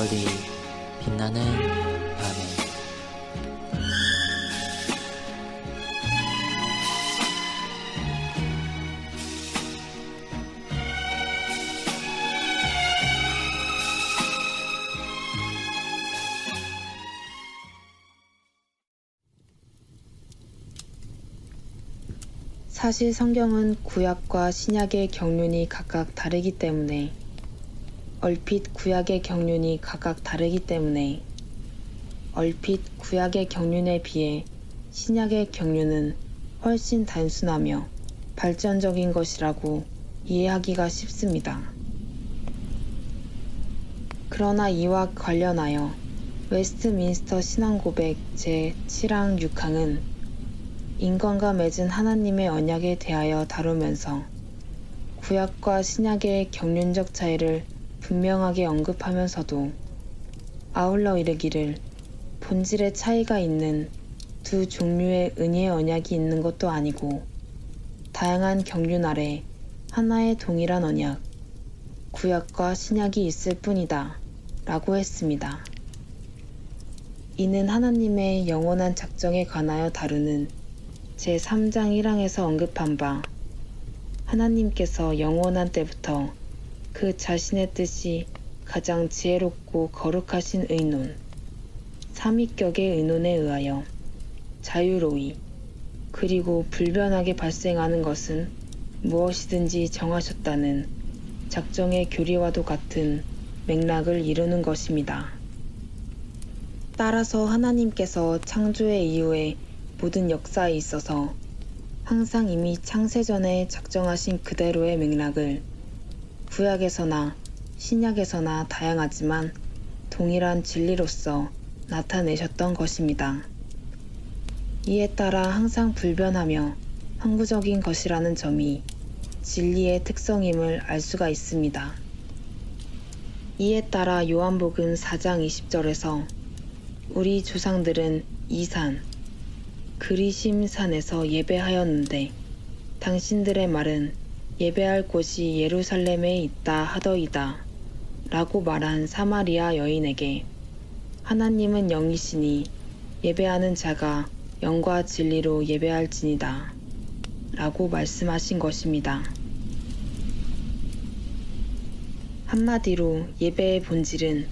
별이 빛나는 밤에 사실 성경은 구약과 신약의 경륜이 각각 다르기 때문에 얼핏 구약의 경륜에 비해 신약의 경륜은 훨씬 단순하며 발전적인 것이라고 이해하기가 쉽습니다. 그러나 이와 관련하여 웨스트민스터 신앙고백 제7항 6항은 인간과 맺은 하나님의 언약에 대하여 다루면서 구약과 신약의 경륜적 차이를 분명하게 언급하면서도 아울러 이르기를 본질의 차이가 있는 두 종류의 은혜의 언약이 있는 것도 아니고 다양한 경륜 아래 하나의 동일한 언약, 구약과 신약이 있을 뿐이다 라고 했습니다. 이는 하나님의 영원한 작정에 관하여 다루는 제3장 1항에서 언급한 바 하나님께서 영원한 때부터 그 자신의 뜻이 가장 지혜롭고 거룩하신 의논, 삼위격의 의논에 의하여 자유로이 그리고 불변하게 발생하는 것은 무엇이든지 정하셨다는 작정의 교리와도 같은 맥락을 이루는 것입니다. 따라서 하나님께서 창조의 이후에 모든 역사에 있어서 항상 이미 창세 전에 작정하신 그대로의 맥락을 구약에서나 신약에서나 다양하지만 동일한 진리로서 나타내셨던 것입니다. 이에 따라 항상 불변하며 항구적인 것이라는 점이 진리의 특성임을 알 수가 있습니다. 이에 따라 요한복음 4장 20절에서 우리 조상들은 이 산, 그리심 산에서 예배하였는데 당신들의 말은 예배할 곳이 예루살렘에 있다 하더이다 라고 말한 사마리아 여인에게 하나님은 영이시니 예배하는 자가 영과 진리로 예배할지니다 라고 말씀하신 것입니다. 한마디로 예배의 본질은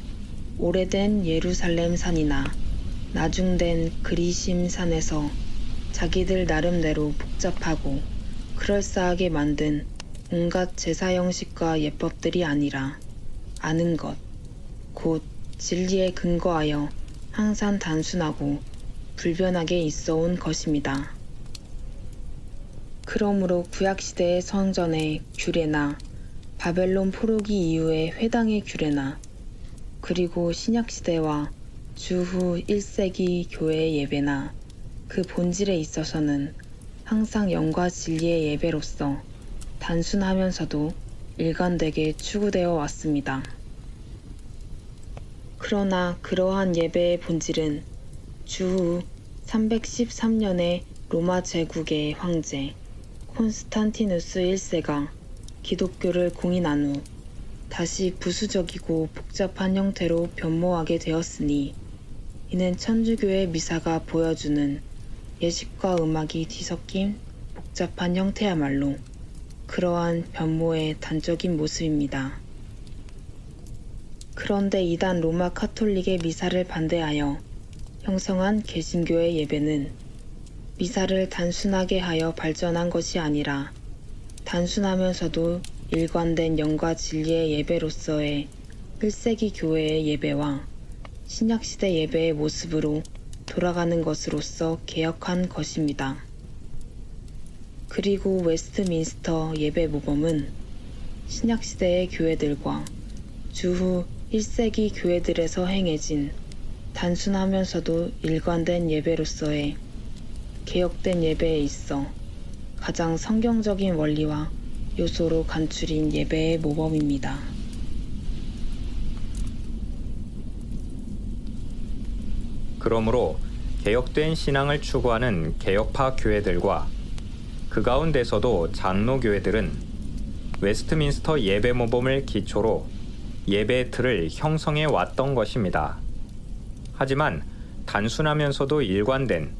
오래된 예루살렘 산이나 나중된 그리심 산에서 자기들 나름대로 복잡하고 그럴싸하게 만든 온갖 제사 형식과 예법들이 아니라 아는 것, 곧 진리에 근거하여 항상 단순하고 불변하게 있어온 것입니다. 그러므로 구약시대의 성전의 규례나 바벨론 포로기 이후의 회당의 규례나 그리고 신약시대와 주후 1세기 교회의 예배나 그 본질에 있어서는 항상 영과 진리의 예배로서 단순하면서도 일관되게 추구되어 왔습니다. 그러나 그러한 예배의 본질은 주후 313년의 로마 제국의 황제 콘스탄티누스 1세가 기독교를 공인한 후 다시 부수적이고 복잡한 형태로 변모하게 되었으니 이는 천주교의 미사가 보여주는 예식과 음악이 뒤섞인 복잡한 형태야말로 그러한 변모의 단적인 모습입니다. 그런데 이단 로마 카톨릭의 미사를 반대하여 형성한 개신교의 예배는 미사를 단순하게 하여 발전한 것이 아니라 단순하면서도 일관된 영과 진리의 예배로서의 1세기 교회의 예배와 신약시대 예배의 모습으로 돌아가는 것으로서 개혁한 것입니다. 그리고 웨스트민스터 예배 모범은 신약시대의 교회들과 주후 1세기 교회들에서 행해진 단순하면서도 일관된 예배로서의 개혁된 예배에 있어 가장 성경적인 원리와 요소로 간추린 예배의 모범입니다. 그러므로 개혁된 신앙을 추구하는 개혁파 교회들과 그 가운데서도 장로교회들은 웨스트민스터 예배 모범을 기초로 예배 틀을 형성해 왔던 것입니다. 하지만 단순하면서도 일관된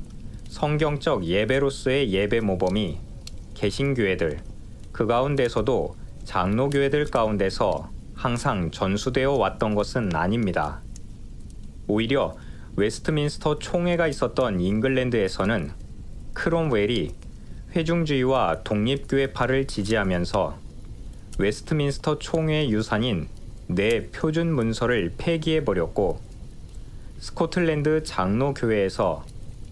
성경적 예배로서의 예배 모범이 개신교회들, 그 가운데서도 장로교회들 가운데서 항상 전수되어 왔던 것은 아닙니다. 오히려 웨스트민스터 총회가 있었던 잉글랜드에서는 크롬웰이 회중주의와 독립교회파를 지지하면서 웨스트민스터 총회의 유산인 네 표준 문서를 폐기해버렸고, 스코틀랜드 장로교회에서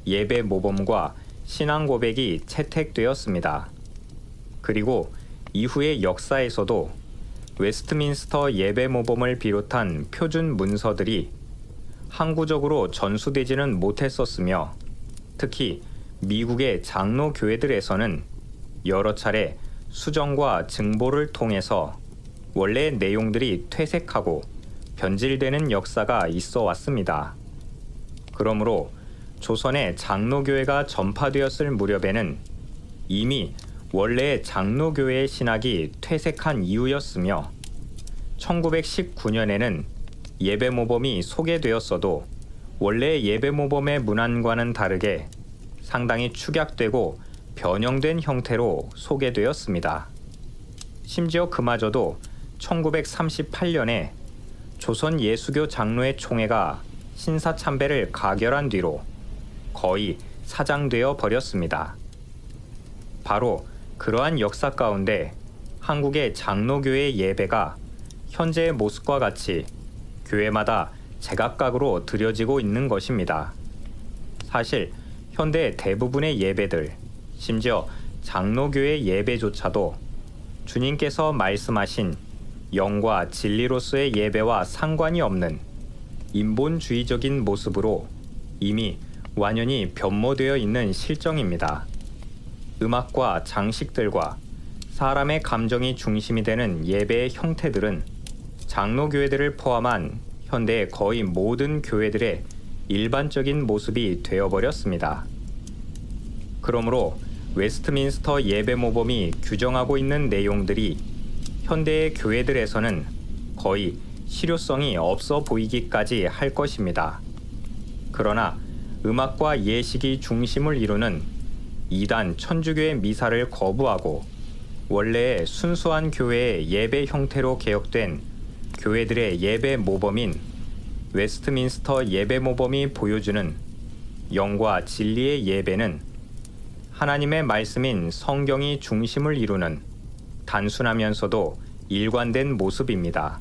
예배 모범과 신앙 고백이 채택되었습니다. 그리고 이후의 역사에서도 웨스트민스터 예배 모범을 비롯한 표준 문서들이 항구적으로 전수되지는 못했었으며, 특히 미국의 장로교회들에서는 여러 차례 수정과 증보를 통해서 원래 내용들이 퇴색하고 변질되는 역사가 있어 왔습니다. 그러므로 조선의 장로교회가 전파되었을 무렵에는 이미 원래의 장로교회의 신학이 퇴색한 이후였으며, 1919년에는 예배 모범이 소개되었어도 원래 예배 모범의 문안과는 다르게 상당히 축약되고 변형된 형태로 소개되었습니다. 심지어 그마저도 1938년에 조선 예수교 장로회 총회가 신사참배를 가결한 뒤로 거의 사장되어 버렸습니다. 바로 그러한 역사 가운데 한국의 장로교회의 예배가 현재의 모습과 같이 교회마다 제각각으로 드려지고 있는 것입니다. 사실 현대 대부분의 예배들, 심지어 장로교회 예배조차도 주님께서 말씀하신 영과 진리로서의 예배와 상관이 없는 인본주의적인 모습으로 이미 완연히 변모되어 있는 실정입니다. 음악과 장식들과 사람의 감정이 중심이 되는 예배의 형태들은 장로교회들을 포함한 현대의 거의 모든 교회들의 일반적인 모습이 되어버렸습니다. 그러므로 웨스트민스터 예배 모범이 규정하고 있는 내용들이 현대의 교회들에서는 거의 실효성이 없어 보이기까지 할 것입니다. 그러나 음악과 예식이 중심을 이루는 이단 천주교의 미사를 거부하고 원래의 순수한 교회의 예배 형태로 개혁된 교회들의 예배 모범인 웨스트민스터 예배 모범이 보여주는 영과 진리의 예배는 하나님의 말씀인 성경이 중심을 이루는 단순하면서도 일관된 모습입니다.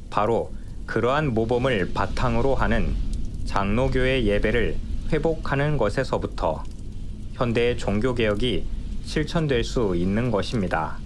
바로 그러한 모범을 바탕으로 하는 장로교회 예배를 회복하는 것에서부터 현대의 종교개혁이 실천될 수 있는 것입니다.